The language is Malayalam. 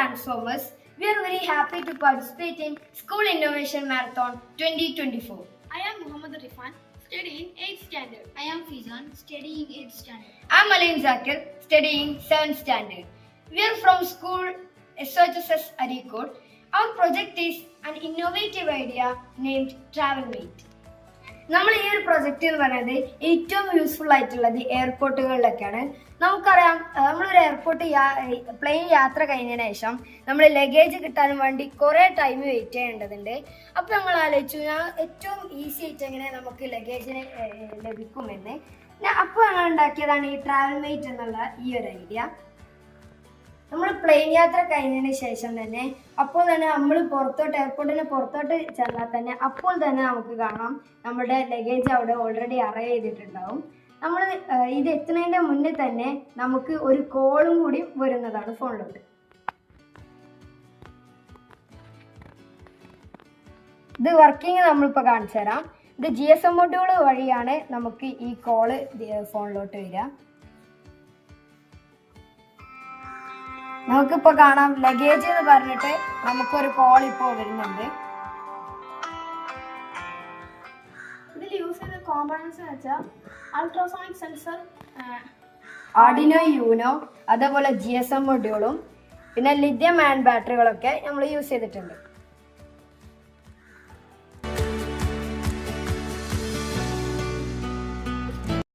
Transformers. We are very happy to participate in School Innovation Marathon 2024. I am Muhammad Rifan, studying 8th standard. I am Fizan, studying 8th standard. I am Alim Zakir, studying 7th standard. We are from school SHSS Arikod. Our project is an innovative idea named TravelMate. നമ്മൾ ഈ ഒരു പ്രൊജക്റ്റ് എന്ന് പറയുന്നത് ഏറ്റവും യൂസ്ഫുൾ ആയിട്ടുള്ളത് എയർപോർട്ടുകളിലൊക്കെയാണ്. നമുക്കറിയാം, നമ്മളൊരു എയർപോർട്ട് പ്ലെയിൻ യാത്ര കഴിഞ്ഞതിന് ശേഷം നമ്മൾ ലഗേജ് കിട്ടാനും വേണ്ടി കുറേ ടൈം വെയിറ്റ് ചെയ്യേണ്ടതുണ്ട്. അപ്പോൾ ഞങ്ങൾ ആലോചിച്ചു ഏറ്റവും ഈസി ആയിട്ട് എങ്ങനെ നമുക്ക് ലഗേജിന് ലഭിക്കുമെന്ന്. അപ്പോൾ ഞങ്ങൾ ഉണ്ടാക്കിയതാണ് ഈ ട്രാവൽമേറ്റ് എന്നുള്ള ഈ ഒരു ഐഡിയ. നമ്മൾ പ്ലെയിൻ യാത്ര കഴിഞ്ഞതിന് ശേഷം തന്നെ അപ്പോൾ തന്നെ നമ്മൾ എയർപോർട്ടിന് പുറത്തോട്ട് ചെന്നാൽ തന്നെ അപ്പോൾ തന്നെ നമുക്ക് കാണാം നമ്മുടെ ലഗേജ് അവിടെ ഓൾറെഡി അറേഞ്ച് ചെയ്തിട്ടുണ്ടാവും. നമ്മൾ ഇത് എത്തുന്നതിൻ്റെ മുന്നേ തന്നെ നമുക്ക് ഒരു കോളും കൂടി വരുന്നതാണ് ഫോണിലോട്ട്. ഇത് വർക്കിംഗ് നമ്മളിപ്പോൾ കാണിച്ചു തരാം. ഇത് GSM മൊഡ്യൂൾ വഴിയാണ് നമുക്ക് ഈ കോള് ഫോണിലോട്ട് വരിക. നമുക്കിപ്പോൾ കാണാം ലഗേജ് എന്ന് പറഞ്ഞിട്ട് നമുക്കൊരു കോൾ ഇപ്പോൾ വരുന്നുണ്ട്. ഇതിൽ യൂസ് ചെയ്ത കോമ്പണൻസ് എന്ന് വെച്ചാൽ അൾട്രാസോണിക് സെൻസർ, ആർഡിനോ യൂനോ, അതേപോലെ GSM മൊഡ്യൂളും പിന്നെ ലിഥിയം അയൺ ബാറ്ററികളൊക്കെ നമ്മൾ യൂസ് ചെയ്തിട്ടുണ്ട്.